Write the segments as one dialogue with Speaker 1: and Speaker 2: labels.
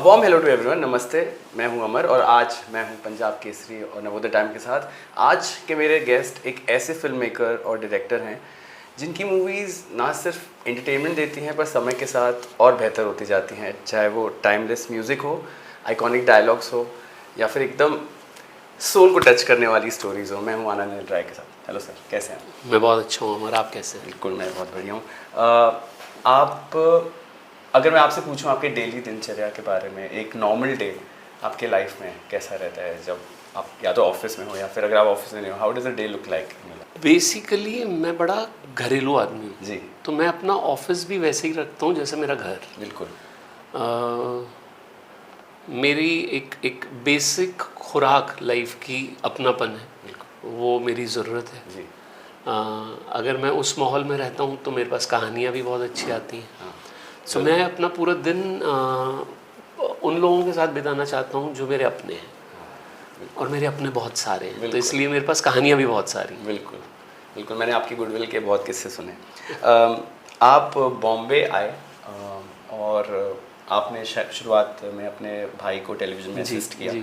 Speaker 1: Warm hello to everyone, नमस्ते। मैं हूं अमर और आज मैं हूं पंजाब केसरी और नवोदय टाइम के साथ। आज के मेरे गेस्ट एक ऐसे फिल्म मेकर और डायरेक्टर हैं जिनकी मूवीज़ ना सिर्फ एंटरटेनमेंट देती हैं पर समय के साथ और बेहतर होती जाती हैं, चाहे वो टाइमलेस म्यूज़िक हो, आइकॉनिक डायलॉग्स हो या फिर एकदम सोल को टच करने वाली स्टोरीज़ हो। मैं हूं आनंद राय के साथ। हेलो सर, कैसे हैं?
Speaker 2: मैं बहुत अच्छा हूँ अमर, आप कैसे हैं?
Speaker 1: बिल्कुल, मैं बहुत बढ़िया हूँ। आप अगर मैं आपसे पूछूं आपके डेली दिनचर्या के बारे में, एक नॉर्मल डे आपके लाइफ में कैसा रहता है जब आप या तो ऑफिस में हो या फिर अगर आप ऑफिस में नहीं हो, how does a day look like?
Speaker 2: Basically मैं बड़ा घरेलू आदमी हूँ
Speaker 1: जी,
Speaker 2: तो मैं अपना ऑफिस भी वैसे ही रखता हूँ जैसे मेरा घर।
Speaker 1: बिल्कुल।
Speaker 2: मेरी एक बेसिक खुराक लाइफ की अपनापन है, वो मेरी ज़रूरत है।
Speaker 1: जी,
Speaker 2: अगर मैं उस माहौल में रहता हूँ तो मेरे पास कहानियाँ भी बहुत अच्छी आती हैं।
Speaker 1: हाँ,
Speaker 2: सो मैं अपना पूरा दिन उन लोगों के साथ बिताना चाहता हूँ जो मेरे अपने हैं, और मेरे अपने बहुत सारे हैं, तो इसलिए मेरे पास कहानियाँ भी बहुत सारी हैं।
Speaker 1: बिल्कुल बिल्कुल। मैंने आपकी गुडविल के बहुत किस्से सुने। आप बॉम्बे आए और आपने शुरुआत में अपने भाई को टेलीविज़न में असिस्ट किया,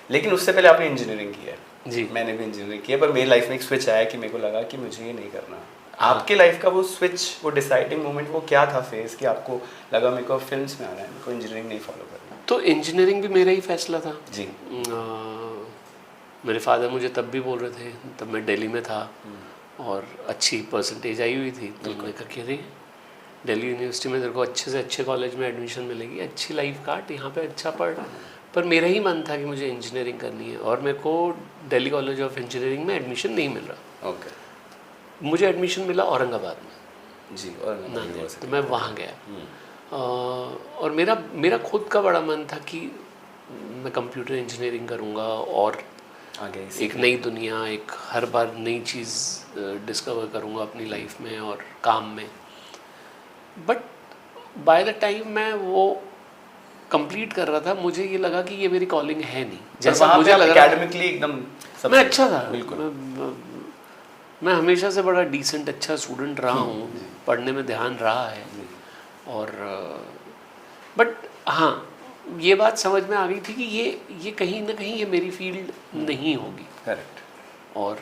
Speaker 1: लेकिन उससे पहले आपने इंजीनियरिंग की है।
Speaker 2: जी,
Speaker 1: मैंने भी इंजीनियरिंग की है, पर मेरी लाइफ में एक स्विच आया कि मेरे को लगा कि मुझे ये नहीं करना। आपके लाइफ का वो स्विच, वो डिसाइडिंग मोमेंट, वो क्या था फेस कि आपको लगा मेरे को फिल्म्स में आना है, मेरे को इंजीनियरिंग नहीं फॉलो करना?
Speaker 2: तो इंजीनियरिंग भी मेरा ही फैसला था
Speaker 1: जी।
Speaker 2: मेरे फादर मुझे तब भी बोल रहे थे, तब मैं दिल्ली में था और अच्छी परसेंटेज आई हुई थी, तो मैंने कहा कि अरे दिल्ली यूनिवर्सिटी में तेरे को अच्छे से अच्छे कॉलेज में एडमिशन मिलेगी, अच्छी लाइफ काट, यहाँ पे अच्छा पढ़। पर मेरा ही मन था कि मुझे इंजीनियरिंग करनी है और मेरे को दिल्ली कॉलेज ऑफ इंजीनियरिंग में एडमिशन नहीं मिल रहा।
Speaker 1: ओके।
Speaker 2: मुझे एडमिशन मिला औरंगाबाद में।
Speaker 1: जी, और
Speaker 2: तो मैं वहाँ गया और मेरा खुद का बड़ा मन था कि मैं कंप्यूटर इंजीनियरिंग करूँगा और
Speaker 1: आगे
Speaker 2: एक नई दुनिया, एक हर बार नई चीज़ डिस्कवर करूँगा अपनी लाइफ में और काम में। बट बाय द टाइम मैं वो कंप्लीट कर रहा था, मुझे ये लगा कि ये मेरी कॉलिंग है नहीं,
Speaker 1: जैसा मुझे लगा। एकेडमिकली एकदम
Speaker 2: मैं अच्छा था,
Speaker 1: बिल्कुल।
Speaker 2: मैं हमेशा से बड़ा डिसेंट अच्छा स्टूडेंट रहा हूँ, पढ़ने में ध्यान रहा है। और बट हाँ, ये बात समझ में आ गई थी कि ये कहीं ना कहीं ये मेरी फील्ड नहीं होगी।
Speaker 1: करेक्ट।
Speaker 2: और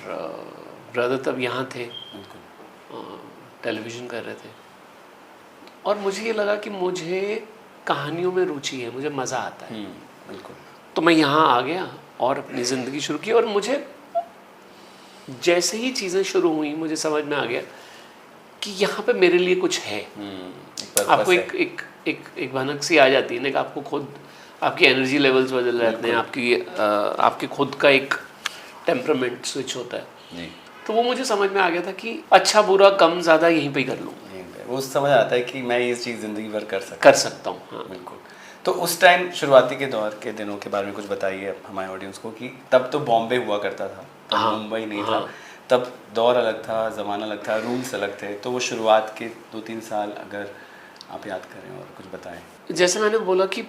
Speaker 2: ब्रदर तब यहाँ थे, टेलीविज़न कर रहे थे, और मुझे ये लगा कि मुझे कहानियों में रुचि है, मुझे मज़ा आता है।
Speaker 1: बिल्कुल।
Speaker 2: तो मैं यहाँ आ गया और अपनी ज़िंदगी शुरू की, और मुझे जैसे ही चीज़ें शुरू हुई मुझे समझ में आ गया कि यहाँ पे मेरे लिए कुछ है। आपको एक भनक सी आ जाती है ना कि आपको खुद आपकी एनर्जी लेवल्स बदल जाते हैं, आपके खुद का एक टेम्परामेंट स्विच होता है
Speaker 1: जी।
Speaker 2: तो वो मुझे समझ में आ गया था कि अच्छा बुरा कम ज़्यादा यहीं पे ही कर लूँ,
Speaker 1: वो समझ आता है कि मैं ये चीज़ ज़िंदगी भर कर सकता हूँ।
Speaker 2: हाँ
Speaker 1: बिल्कुल। तो उस टाइम शुरुआती के दौर के दिनों के बारे में कुछ बताइए हमारे ऑडियंस को कि तब तो बॉम्बे हुआ करता था, तब मुंबई नहीं था, तब दौर अलग था, ज़माना अलग था, रूल्स अलग थे। तो वो शुरुआत के 2-3 साल अगर आप याद करें और कुछ बताएं।
Speaker 2: जैसे मैंने बोला कि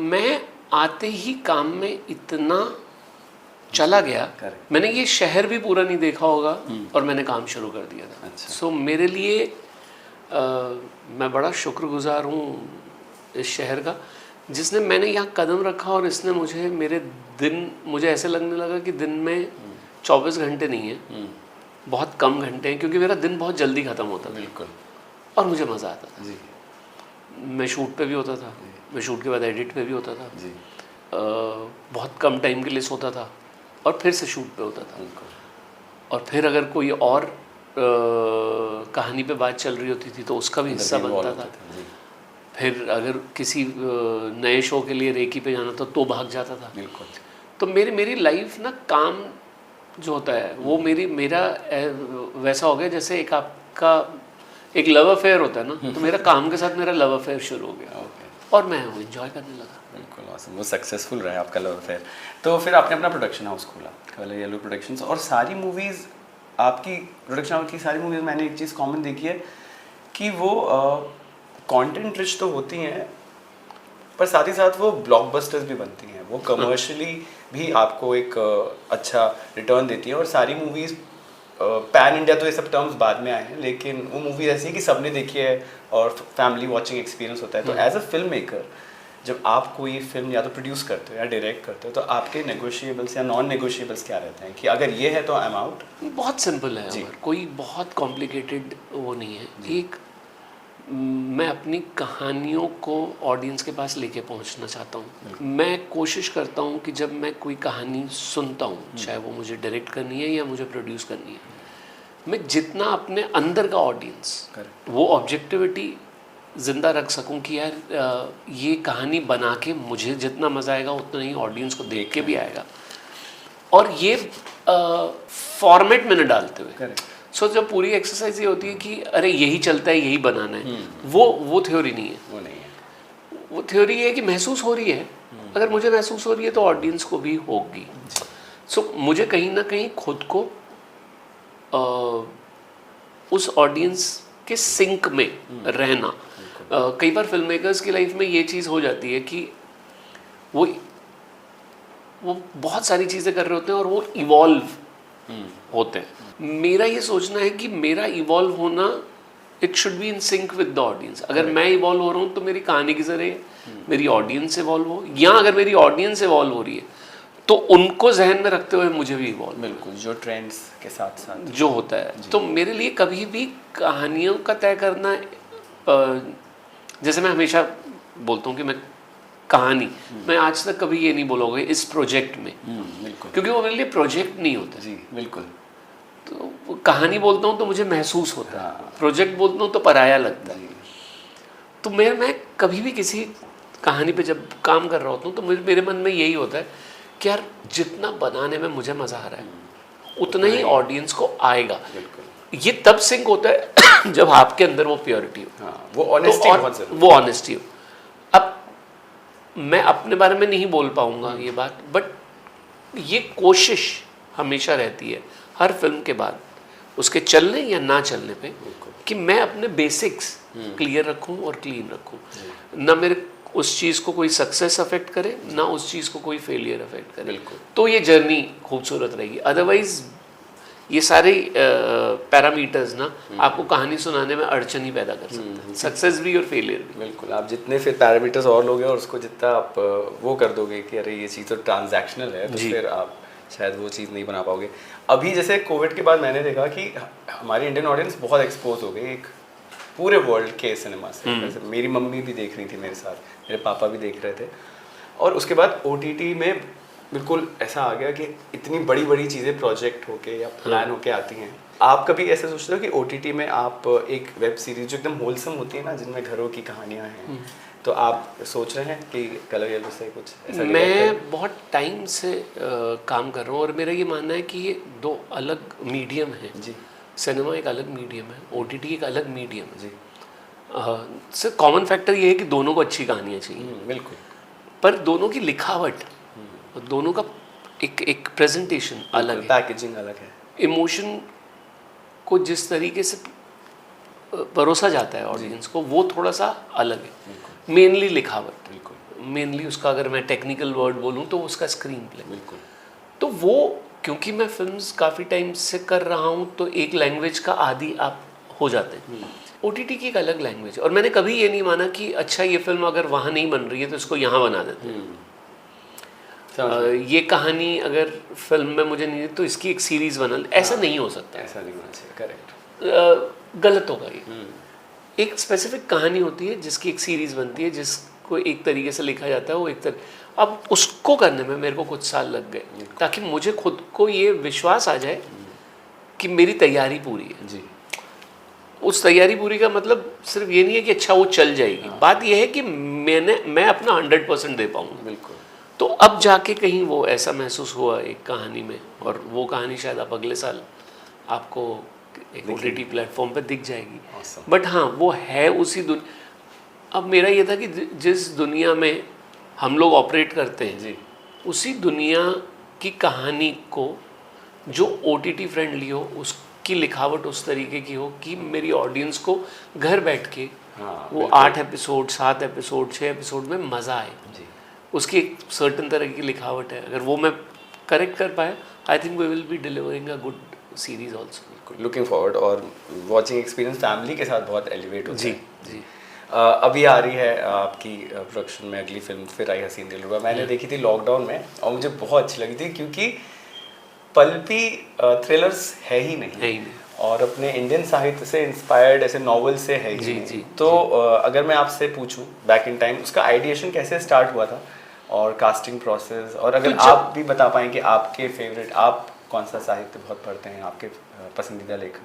Speaker 2: मैं आते ही काम में इतना चला गया, मैंने ये शहर भी पूरा नहीं देखा होगा और मैंने काम शुरू कर दिया था।
Speaker 1: अच्छा।
Speaker 2: सो मेरे लिए मैं बड़ा शुक्रगुजार हूँ इस शहर का, जिसने मैंने यहाँ कदम रखा और इसने मुझे ऐसे लगने लगा कि दिन में 24 घंटे नहीं है, बहुत कम घंटे हैं, क्योंकि मेरा दिन बहुत जल्दी ख़त्म होता था।
Speaker 1: बिल्कुल।
Speaker 2: और मुझे मज़ा आता था
Speaker 1: जी।
Speaker 2: मैं शूट पे भी होता था, मैं शूट के बाद एडिट पे भी होता था
Speaker 1: जी।
Speaker 2: बहुत कम टाइम के लिए सोता था और फिर से शूट पे होता था। और फिर अगर कोई और कहानी पे बात चल रही होती थी तो उसका भी हिस्सा बनता था। फिर अगर किसी नए शो के लिए रेकी पे जाना था तो भाग जाता था।
Speaker 1: बिल्कुल।
Speaker 2: तो मेरी लाइफ ना, काम जो होता है वो मेरा वैसा हो गया जैसे एक आपका एक लव अफेयर होता है ना, तो मेरा काम के साथ मेरा लव अफेयर शुरू हो गया और मैं वो एंजॉय करने लगा।
Speaker 1: बिल्कुल ऑसम। वो सक्सेसफुल रहा आपका लव अफेयर। तो फिर आपने अपना प्रोडक्शन हाउस खोला, कलर येलो प्रोडक्शंस, और सारी मूवीज़ आपकी प्रोडक्शन हाउस की सारी मूवीज़ मैंने एक चीज़ कॉमन देखी है कि वो कंटेंट रिच तो होती हैं पर साथ ही साथ वो ब्लॉकबस्टर्स भी बनती हैं, वो कमर्शियली भी आपको एक अच्छा रिटर्न देती हैं। और सारी मूवीज़ पैन इंडिया, तो ये सब टर्म्स बाद में आए हैं, लेकिन वो मूवी ऐसी है कि सबने देखी है और फैमिली वॉचिंग एक्सपीरियंस होता है। तो एज अ फिल्म मेकर जब आप कोई फिल्म या तो प्रोड्यूस करते हो या डायरेक्ट करते हो तो आपके नेगोशिएबल्स या नॉन नेगोशिएबल्स क्या रहते हैं कि अगर ये है तो आई एम आउट?
Speaker 2: बहुत सिंपल है
Speaker 1: जी।
Speaker 2: अमर, कोई बहुत कॉम्प्लिकेटेड वो नहीं है। एक मैं अपनी कहानियों को ऑडियंस के पास लेके पहुंचना चाहता हूँ। मैं कोशिश करता हूँ कि जब मैं कोई कहानी सुनता हूँ, चाहे वो मुझे डायरेक्ट करनी है या मुझे प्रोड्यूस करनी है, मैं जितना अपने अंदर का ऑडियंस वो ऑब्जेक्टिविटी ज़िंदा रख सकूं कि यार ये कहानी बना के मुझे जितना मज़ा आएगा उतना ही ऑडियंस को देख के भी आएगा, और ये फॉर्मेट में न डालते हुए। सो जब पूरी एक्सरसाइज ये होती है कि अरे यही चलता है, यही बनाना है, वो थ्योरी नहीं है।
Speaker 1: वो नहीं है।
Speaker 2: वो थ्योरी है कि महसूस हो रही है, अगर मुझे महसूस हो रही है तो ऑडियंस को भी होगी। सो मुझे कहीं ना कहीं खुद को उस ऑडियंस के सिंक में रहना। कई बार फिल्म मेकर्स की लाइफ में ये चीज़ हो जाती है कि वो बहुत सारी चीज़ें कर रहे होते हैं और वो इवॉल्व होते हैं। मेरा ये सोचना है कि मेरा इवॉल्व होना, it should be in sync with the audience. अगर मैं इवॉल्व हो रहा हूँ तो मेरी कहानी की जरिए मेरी ऑडियंस इवॉल्व हो, या अगर मेरी ऑडियंस इवॉल्व हो रही है तो उनको जहन में रखते हुए मुझे भी इवॉल्व,
Speaker 1: बिल्कुल, जो ट्रेंड्स के साथ साथ
Speaker 2: जो होता है। तो मेरे लिए कभी भी कहानियों का तय करना, जैसे मैं हमेशा बोलता हूँ कि मैं कहानी, मैं आज तक कभी ये नहीं बोलोगे इस प्रोजेक्ट में,
Speaker 1: बिल्कुल,
Speaker 2: क्योंकि वो मेरे लिए प्रोजेक्ट नहीं होता।
Speaker 1: जी बिल्कुल।
Speaker 2: तो कहानी बोलता हूँ तो मुझे महसूस होता है,
Speaker 1: हाँ।
Speaker 2: प्रोजेक्ट बोलता हूँ तो पराया लगता है।
Speaker 1: जी।
Speaker 2: तो मैं कभी भी किसी कहानी पे जब काम कर रहा होता हूँ तो मेरे मन में यही होता है कि यार जितना बनाने में मुझे मज़ा आ रहा है उतना ही ऑडियंस को आएगा।
Speaker 1: बिल्कुल।
Speaker 2: ये तब सिंक होता है जब आपके अंदर वो प्योरिटी हो।
Speaker 1: हाँ, वो ऑनेस्टी बहुत ज़रूरी है।
Speaker 2: वो ऑनेस्टी हो। अब मैं अपने बारे में नहीं बोल पाऊंगा ये बात, बट ये कोशिश हमेशा रहती है हर फिल्म के बाद, उसके चलने या ना चलने पे, कि मैं अपने बेसिक्स क्लियर रखूं और क्लीन रखूं। ना मेरे उस चीज़ को कोई सक्सेस अफेक्ट करे, ना उस चीज़ को कोई फेलियर अफेक्ट करे।
Speaker 1: बिल्कुल।
Speaker 2: तो ये जर्नी खूबसूरत रहेगी। अदरवाइज ये सारे पैरामीटर्स ना आपको कहानी सुनाने में अड़चन ही पैदा कर सकते हैं, सक्सेस भी और फेलियर भी।
Speaker 1: बिल्कुल, आप जितने फिर पैरामीटर्स और लोगे और उसको जितना आप वो कर दोगे कि अरे ये चीज़ तो ट्रांजैक्शनल है, तो फिर आप शायद वो चीज़ नहीं बना पाओगे। अभी जैसे कोविड के बाद मैंने देखा कि हमारी इंडियन ऑडियंस बहुत एक्सपोज हो गई एक पूरे वर्ल्ड के सिनेमा से। जैसे मेरी मम्मी भी देख रही थी मेरे साथ, मेरे पापा भी देख रहे थे, और उसके बाद OTT में बिल्कुल ऐसा आ गया कि इतनी बड़ी बड़ी चीज़ें प्रोजेक्ट होके या प्लान होके आती हैं। आप कभी ऐसे सोचते हो कि OTT में आप एक वेब सीरीज जो एकदम होलसम होती है ना, जिनमें घरों की कहानियाँ हैं, तो आप सोच रहे हैं कि कलर येलो से कुछ ऐसा?
Speaker 2: मैं बहुत टाइम से काम कर रहा हूँ और मेरा ये मानना है कि ये दो अलग मीडियम हैं।
Speaker 1: जी।
Speaker 2: सिनेमा एक अलग मीडियम है, OTT एक अलग मीडियम है।
Speaker 1: जी।
Speaker 2: सिर्फ कॉमन फैक्टर ये है कि दोनों को अच्छी कहानियाँ चाहिए,
Speaker 1: बिल्कुल।
Speaker 2: पर दोनों की लिखावट, दोनों का एक प्रेजेंटेशन अलग है,
Speaker 1: पैकेजिंग अलग है।
Speaker 2: इमोशन को जिस तरीके से परोसा जाता है ऑडियंस को, वो थोड़ा सा अलग है। मेनली लिखावट,
Speaker 1: बिल्कुल,
Speaker 2: मेनली उसका अगर मैं टेक्निकल वर्ड बोलूँ तो उसका स्क्रीन प्ले।
Speaker 1: बिल्कुल।
Speaker 2: तो वो क्योंकि मैं फिल्म्स काफ़ी टाइम से कर रहा हूँ तो एक लैंग्वेज का आदी आप हो जाते हैं। OTT की एक अलग लैंग्वेज, और मैंने कभी ये नहीं माना कि अच्छा ये फिल्म अगर वहाँ नहीं बन रही है तो इसको यहाँ बना देते हैं। ये कहानी अगर फिल्म में मुझे नहीं, तो इसकी एक सीरीज बना, ऐसा नहीं हो सकता।
Speaker 1: ऐसा नहीं होना चाहिए, करेक्ट।
Speaker 2: गलत होगा ये। एक स्पेसिफिक कहानी होती है जिसकी एक सीरीज बनती है, जिसको एक तरीके से लिखा जाता है, वो एक अब उसको करने में मेरे को कुछ साल लग गए ताकि मुझे खुद को ये विश्वास आ जाए कि मेरी तैयारी पूरी है।
Speaker 1: जी।
Speaker 2: उस तैयारी पूरी का मतलब सिर्फ ये नहीं है कि अच्छा वो चल जाएगी, बात ये है कि मैं अपना 100% दे पाऊंगा।
Speaker 1: बिल्कुल।
Speaker 2: तो अब जाके कहीं वो ऐसा महसूस हुआ एक कहानी में, और वो कहानी शायद आप अगले साल आपको एक OTT प्लेटफॉर्म पे दिख जाएगी।
Speaker 1: Awesome.
Speaker 2: बट हाँ, वो है उसी दुनिया। अब मेरा ये था कि जिस दुनिया में हम लोग ऑपरेट करते हैं
Speaker 1: जी,
Speaker 2: उसी दुनिया की कहानी को जो OTT फ्रेंडली हो, उसकी लिखावट उस तरीके की हो कि मेरी ऑडियंस को घर बैठ के वो 8 एपिसोड, 7 एपिसोड, 6 एपिसोड में मज़ा आए।
Speaker 1: जी।
Speaker 2: उसकी एक सर्टन तरह की लिखावट है, अगर वो मैं करेक्ट कर पाए, I think we will be delivering a good series also.
Speaker 1: Looking forward, और वॉचिंग एक्सपीरियंस फैमिली के साथ बहुत एलिवेट होता है।
Speaker 2: जी।
Speaker 1: अभी आ रही है आपकी प्रोडक्शन में अगली फिल्म फिर आई हसीन दिलरुबा। मैंने देखी थी लॉकडाउन में और मुझे बहुत अच्छी लगी थी, क्योंकि पल्पी थ्रिलर्स है ही नहीं, और अपने इंडियन साहित्य से इंस्पायर्ड ऐसे नॉवेल से है ही नहीं। तो अगर मैं आपसे पूछूं बैक इन टाइम, उसका आइडिएशन कैसे स्टार्ट हुआ था और कास्टिंग प्रोसेस, और अगर आप भी बता पाएं कि आपके फेवरेट, आप कौन सा साहित्य बहुत पढ़ते हैं, आपके पसंदीदा लेखक?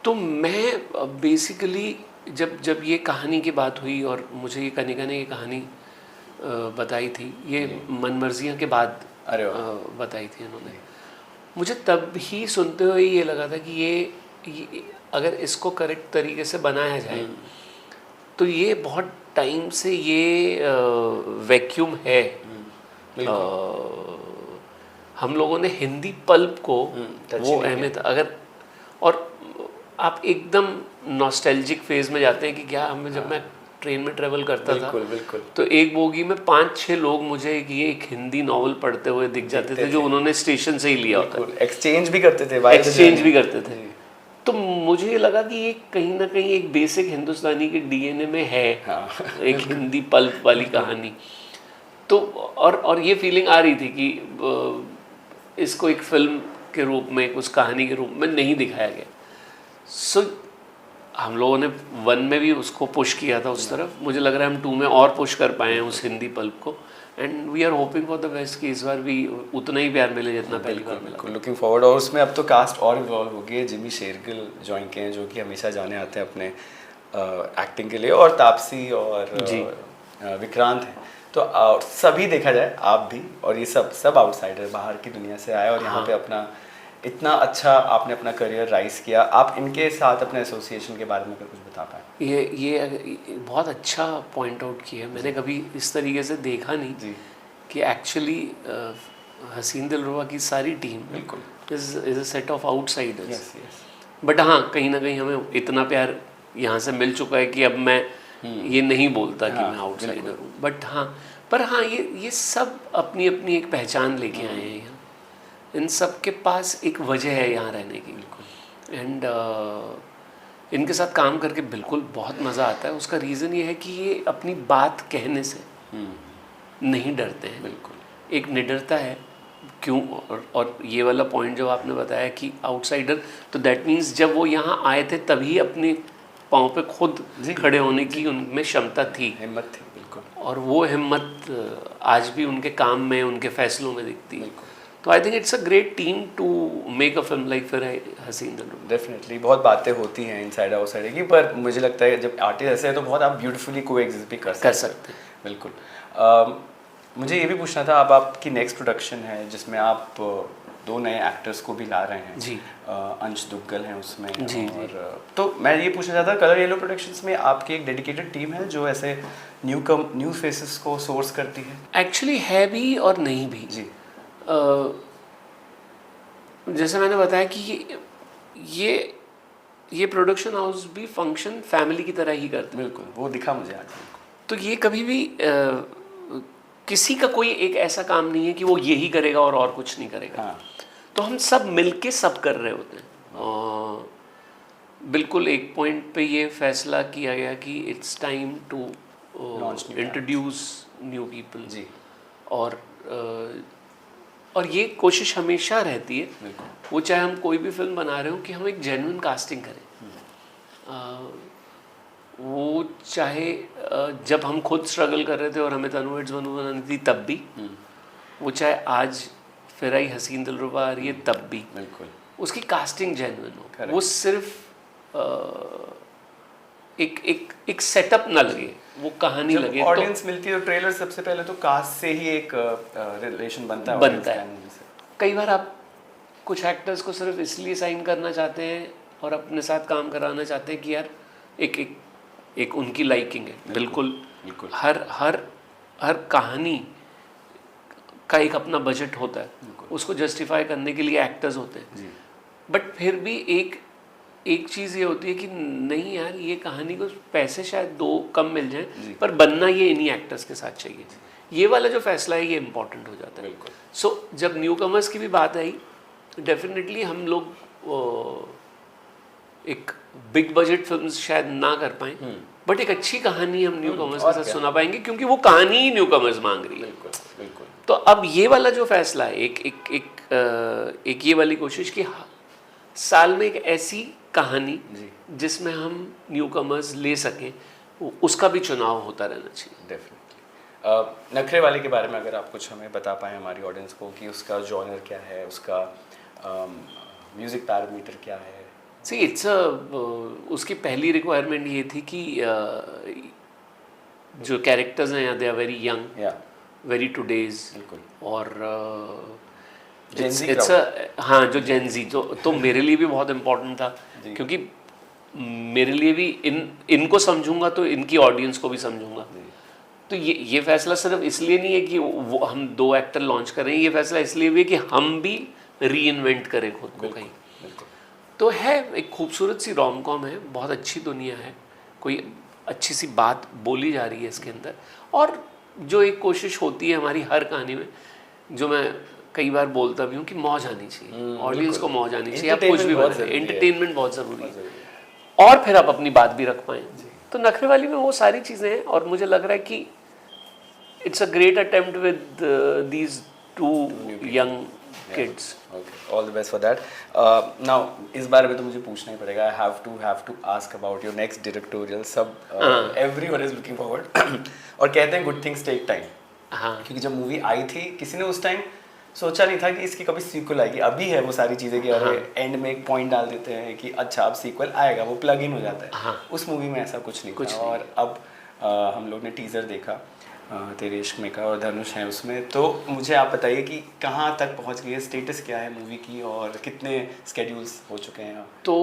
Speaker 2: तो मैं बेसिकली जब ये कहानी की बात हुई और मुझे ये कनिका ने ये कहानी बताई थी, ये मनमर्जियाँ के बाद बताई थी इन्होंने, मुझे तब ही सुनते हुए ये लगा था कि ये अगर इसको करेक्ट तरीके से बनाया जाए तो ये बहुत टाइम से ये वैक्यूम है। हम लोगों ने हिंदी पल्प को वो अहमियत, अगर और आप एकदम नॉस्टैल्जिक फेज में जाते हैं कि क्या हमें, जब मैं ट्रेन में ट्रेवल करता था तो एक बोगी में 5-6 लोग मुझे ये एक हिंदी नॉवल पढ़ते हुए दिख जाते थे जो उन्होंने स्टेशन से ही लिया होता है।
Speaker 1: एक्सचेंज भी करते थे।
Speaker 2: तो मुझे ये लगा कि ये कहीं ना कहीं एक बेसिक हिंदुस्तानी के डीएनए में है। एक हिंदी पल्प वाली कहानी। तो और ये फीलिंग आ रही थी कि इसको एक फिल्म के रूप में, उस कहानी के रूप में नहीं दिखाया गया। सो हम लोगों ने 1 में भी उसको पुश किया था उस तरफ। मुझे लग रहा है हम 2 में और पुश कर पाए हैं उस हिंदी पल्प को, and we are hoping for the best कि इस बार भी उतना ही प्यार मिले जितना पहली बार मिला।
Speaker 1: Looking forward. और उसमें अब तो कास्ट और इवॉल्व हो गई है। जिमी शेरगिल ज्वाइन किए हैं, जो कि हमेशा जाने आते हैं अपने एक्टिंग के लिए, और तापसी और विक्रांत हैं। तो सभी देखा जाए, आप भी, और ये सब आउटसाइडर बाहर की दुनिया से आए और यहाँ पे अपना इतना अच्छा आपने अपना करियर राइज किया। आप इनके साथ अपने एसोसिएशन के बारे में अगर कुछ बता पाएँ।
Speaker 2: ये बहुत अच्छा पॉइंट आउट किया। मैंने कभी इस तरीके से देखा नहीं जी। कि एक्चुअली हसीन दिलरुबा की सारी टीम बिल्कुल is a set of outsiders. But हाँ, कहीं ना कहीं हमें इतना प्यार यहाँ से मिल चुका है कि अब मैं ये नहीं बोलता कि मैं आउटसाइडर हूँ। बट हाँ, पर हाँ, ये सब अपनी अपनी एक पहचान लेके आए हैं यहाँ। इन सब के पास एक वजह है यहाँ रहने की। बिल्कुल। एंड इनके साथ काम करके बिल्कुल बहुत मज़ा आता है। उसका रीज़न ये है कि ये अपनी बात कहने से नहीं डरते हैं। बिल्कुल एक निडरता है। क्यों? और ये वाला पॉइंट जो आपने बताया कि आउटसाइडर, तो दैट मीन्स जब वो यहाँ आए थे तभी अपने पाँव पे खुद खड़े होने की उनमें क्षमता थी,
Speaker 1: हिम्मत थी। बिल्कुल।
Speaker 2: और वो हिम्मत आज भी उनके काम में, उनके फैसलों में दिखती है। तो I think it's a great team to make a film like फिर हसीन दिलरुबा।
Speaker 1: डेफिनेटली बहुत बातें होती हैं इनसाइड आउटसाइड की, पर मुझे लगता है जब आर्टिस्ट ऐसे हैं तो बहुत आप ब्यूटीफुली कोएग्जिस्ट भी कर सकते हैं। बिल्कुल। मुझे ये भी पूछना था, अब आपकी नेक्स्ट प्रोडक्शन है जिसमें आप 2 नए एक्टर्स को भी ला रहे हैं जी। अंश दुग्गल हैं उसमें जी, और जी। तो मैं ये पूछना चाहता, कलर येलो प्रोडक्शंस में आपकी एक डेडिकेटेड टीम है जो ऐसे न्यू फेसेस को सोर्स करती है?
Speaker 2: एक्चुअली है भी और नहीं भी जी। जैसे मैंने बताया कि ये प्रोडक्शन हाउस भी फंक्शन फैमिली की तरह ही करते हैं।
Speaker 1: बिल्कुल, वो दिखा मुझे आज।
Speaker 2: तो ये कभी भी किसी का कोई एक ऐसा काम नहीं है कि वो यही करेगा और कुछ नहीं करेगा। हाँ। तो हम सब मिलके सब कर रहे होते हैं। बिल्कुल एक पॉइंट पे ये फैसला किया गया कि it's time to introduce new people जी। और ये कोशिश हमेशा रहती है, वो चाहे हम कोई भी फिल्म बना रहे हो, कि हम एक जेन्युइन कास्टिंग करें। वो चाहे जब हम खुद स्ट्रगल कर रहे थे और हमें तनु एड्स बनू बनानी थी तब भी, वो चाहे आज फिर आई हसीन दिलरुबा आ रही है तब भी, बिल्कुल उसकी कास्टिंग जेन्युइन हो। वो सिर्फ एक सेटअप ना लगे, वो कहानी लगे।
Speaker 1: ऑडियंस तो मिलती है तो ट्रेलर सबसे पहले तो कास्ट से ही एक रिलेशन बनता है।
Speaker 2: कई बार आप कुछ एक्टर्स को सिर्फ इसलिए साइन करना चाहते हैं और अपने साथ काम कराना चाहते हैं कि यार एक उनकी लाइकिंग है। बिल्कुल। हर कहानी का एक अपना बजट होता है, उसको जस्टिफाई करने के लिए एक्टर्स होते हैं। बट फिर भी एक चीज़ ये होती है कि नहीं यार, ये कहानी को पैसे शायद 2 कम मिल जाएं, पर बनना ये इन्हीं एक्टर्स के साथ चाहिए। ये वाला जो फैसला है ये इम्पोर्टेंट हो जाता है। सो जब न्यू कमर्स की भी बात आई, डेफिनेटली हम लोग एक बिग बजट फिल्म शायद ना कर पाएँ, बट एक अच्छी कहानी हम न्यू कमर्स के
Speaker 1: और
Speaker 2: साथ
Speaker 1: क्या?
Speaker 2: सुना पाएंगे, क्योंकि वो कहानी ही न्यू कमर्स मांग रही है।
Speaker 1: बिल्कुल बिल्कुल।
Speaker 2: तो अब ये वाला जो फैसला है, एक ये वाली कोशिश कि साल में एक ऐसी कहानी
Speaker 1: जी
Speaker 2: जिसमें हम न्यू कमर्स ले सकें, उसका भी चुनाव होता रहना चाहिए।
Speaker 1: डेफिनेटली। नखरे वाले के बारे में अगर आप कुछ हमें बता पाएँ हमारी ऑडियंस को कि उसका जॉनर क्या है, उसका म्यूज़िक पैरामीटर क्या है?
Speaker 2: सी इट्स उसकी पहली रिक्वायरमेंट ये थी कि जो कैरेक्टर्स हैं दे आर वेरी यंग,
Speaker 1: या
Speaker 2: वेरी टुडेज,
Speaker 1: बिल्कुल।
Speaker 2: और
Speaker 1: Gen Z
Speaker 2: इट्स हाँ, जो जेनजी तो मेरे लिए भी बहुत इम्पोर्टेंट था,
Speaker 1: जी।
Speaker 2: क्योंकि मेरे लिए भी इनको समझूंगा तो इनकी ऑडियंस को भी समझूंगा।
Speaker 1: जी।
Speaker 2: तो ये फैसला सिर्फ इसलिए नहीं है कि वो हम 2 एक्टर लॉन्च कर रहे हैं, ये फैसला इसलिए भी है कि हम भी री इन्वेंट करें खुद को कहीं।
Speaker 1: बिल्कुल।
Speaker 2: तो है एक खूबसूरत सी रोम कॉम है, बहुत अच्छी दुनिया है, कोई अच्छी सी बात बोली जा रही है इसके अंदर, और जो एक कोशिश होती है हमारी हर कहानी में, जो मैं कई बार बोलता भी हूँ कि मौज आनी चाहिए, ऑडियंस को मौज आनी चाहिए। आप कुछ भी बनाए, एंटरटेनमेंट बहुत ज़रूरी है, और फिर आप अपनी बात भी रख पाएँ। तो नखरे वाली में वो सारी चीज़ें हैं, और मुझे लग रहा है कि it's a great attempt with these 2 young kids.
Speaker 1: Okay, all the best for that. Now इस बारे में तो मुझे पूछना ही पड़ेगा, I have to ask about your next directorial. सब एवरीवन इज लुकिंग फॉरवर्ड और कहते हैं गुड थिंग्स टेक टाइम।
Speaker 2: हाँ,
Speaker 1: क्योंकि जब मूवी आई थी किसी ने उस टाइम सोचा नहीं था कि इसकी कभी सीक्वल आएगी। अभी है वो सारी चीज़ें कि अरे एंड में एक पॉइंट डाल देते हैं कि अच्छा अब सीक्वल आएगा, वो प्लग इन हो जाता है।
Speaker 2: हाँ।
Speaker 1: उस मूवी में ऐसा कुछ नहीं था। और अब हम लोग ने टीज़र देखा तेरे इश्क में का, और धनुष है उसमें। तो मुझे आप बताइए कि कहाँ तक पहुँच गई है, स्टेटस क्या है मूवी की, और कितने स्केड्यूल्स हो चुके हैं?
Speaker 2: तो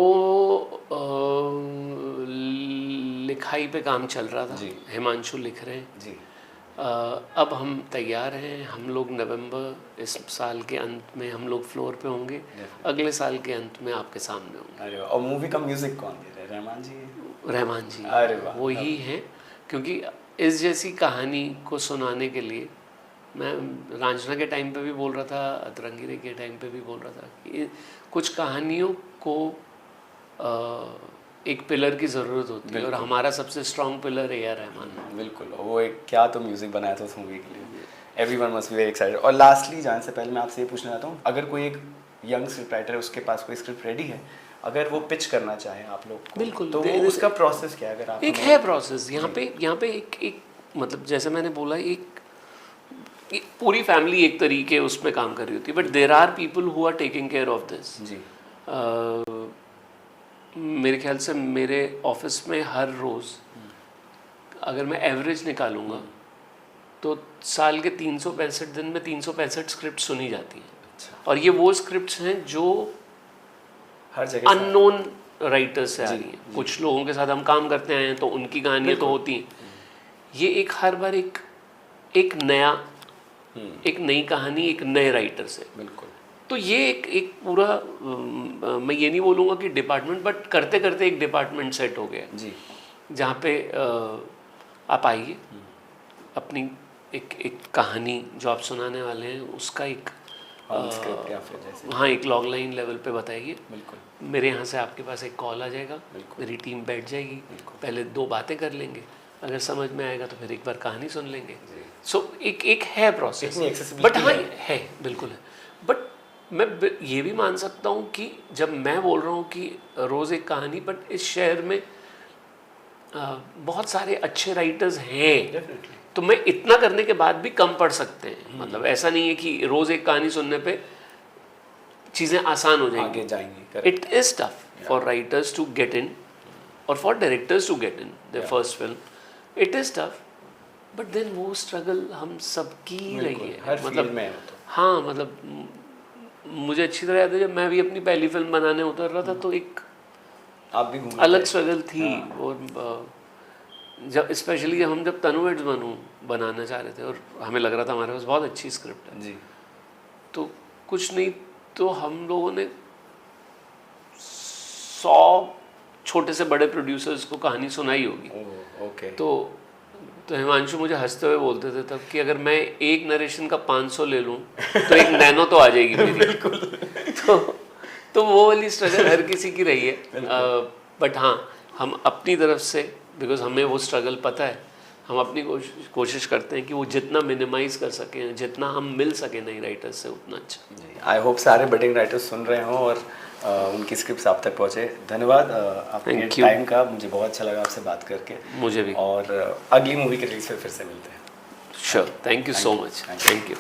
Speaker 2: लिखाई पे काम चल रहा था, हिमांशु लिख रहे हैं
Speaker 1: जी।
Speaker 2: अब हम तैयार हैं। हम लोग नवंबर इस साल के अंत में हम लोग फ्लोर पे होंगे, अगले साल के अंत में आपके सामने होंगे।
Speaker 1: अरे और मूवी का म्यूजिक कौन दे रहा है? रहमान जी?
Speaker 2: रहमान जी,
Speaker 1: अरे वाह,
Speaker 2: वो ही हैं। क्योंकि इस जैसी कहानी को सुनाने के लिए, मैं रांझना के टाइम पे भी बोल रहा था, अतरंगी के टाइम पे भी बोल रहा था कि कुछ कहानियों को एक पिलर की ज़रूरत होती है, और हमारा सबसे strong pillar A R Rahman.
Speaker 1: बिल्कुल, वो एक क्या तो म्यूजिक बनाया था उस मूवी के लिए। Everyone must be very excited. और लास्टली जाने से पहले मैं आपसे ये पूछना चाहता हूँ, अगर कोई एक यंग स्क्रिप्ट राइटर है, उसके पास कोई स्क्रिप्ट रेडी है, अगर वो पिच करना चाहे आप लोग को,
Speaker 2: बिल्कुल,
Speaker 1: तो वो उसका प्रोसेस क्या है? अगर आप
Speaker 2: एक है प्रोसेस यहाँ पे एक मतलब जैसे मैंने बोला, एक पूरी फैमिली एक तरीके उसमें काम कर रही होती है, but there are people who are taking care of this.
Speaker 1: जी।
Speaker 2: मेरे ख्याल से मेरे ऑफिस में हर रोज़ अगर मैं एवरेज निकालूंगा तो साल के 365 दिन में 365 स्क्रिप्ट सुनी जाती हैं।
Speaker 1: अच्छा।
Speaker 2: और ये वो स्क्रिप्ट्स हैं जो
Speaker 1: हर जगह
Speaker 2: अननोन राइटर्स से आ रही हैं। कुछ लोगों के साथ हम काम करते हैं तो उनकी कहानियाँ तो होती हैं, ये एक हर बार एक नई कहानी एक नए राइटर से।
Speaker 1: बिल्कुल।
Speaker 2: तो ये एक पूरा मैं ये नहीं बोलूँगा कि डिपार्टमेंट, बट करते करते एक डिपार्टमेंट सेट हो गया
Speaker 1: जी,
Speaker 2: जहाँ पे आप आइए, अपनी एक कहानी जो आप सुनाने वाले हैं उसका एक
Speaker 1: स्क्रिप्ट या फिर जैसे
Speaker 2: हाँ एक लॉग लाइन लेवल पे बताइए।
Speaker 1: बिल्कुल।
Speaker 2: मेरे यहाँ से आपके पास एक कॉल आ जाएगा, मेरी टीम बैठ जाएगी, पहले 2 बातें कर लेंगे, अगर समझ में आएगा तो फिर एक बार कहानी सुन लेंगे। सो एक है प्रोसेस, बट हाँ है, बिल्कुल है। बट मैं ये भी मान सकता हूँ कि जब मैं बोल रहा हूँ कि रोज़ एक कहानी, बट इस शहर में बहुत सारे अच्छे राइटर्स हैं, तो मैं इतना करने के बाद भी कम पढ़ सकते हैं। मतलब ऐसा नहीं है कि रोज़ एक कहानी सुनने पे चीज़ें आसान हो जाएंगी,
Speaker 1: आगे जाएंगी।
Speaker 2: It is tough for writers to get in और for directors to get in their first film, it is tough, but then वो स्ट्रगल हम सबकी रही है।
Speaker 1: हर
Speaker 2: मतलब
Speaker 1: में हो तो।
Speaker 2: हाँ, मतलब मुझे अच्छी तरह याद है जब मैं भी अपनी पहली फिल्म बनाने उतर रहा था तो एक
Speaker 1: आप भी
Speaker 2: अलग स्ट्रगल थी। और जब स्पेशली हम जब तनुवेट्स बनाना चाह रहे थे और हमें लग रहा था हमारे पास बहुत अच्छी स्क्रिप्ट है
Speaker 1: जी,
Speaker 2: तो कुछ नहीं तो हम लोगों ने 100 छोटे से बड़े प्रोड्यूसर्स को कहानी सुनाई होगी।
Speaker 1: ओके। तो
Speaker 2: हिमांशु मुझे हंसते हुए बोलते थे तब कि अगर मैं एक नरेशन का 500 ले लूँ तो एक नैनो तो आ जाएगी मेरी।
Speaker 1: बिल्कुल।
Speaker 2: तो वो वाली स्ट्रगल हर किसी की रही है। बट हाँ, हम अपनी तरफ से बिकॉज हमें वो स्ट्रगल पता है, हम अपनी कोशिश करते हैं कि वो जितना मिनिमाइज कर सकें, जितना हम मिल सके नई राइटर्स से उतना अच्छा।
Speaker 1: आई होप सारे बडिंग राइटर्स सुन रहे हों और उनकी स्क्रिप्ट्स आप तक पहुँचे। धन्यवाद आपके टाइम का, मुझे बहुत अच्छा लगा आपसे बात करके।
Speaker 2: मुझे भी।
Speaker 1: और अगली मूवी के रिलीज पे फिर से मिलते हैं।
Speaker 2: Sure, thank you so much, thank you.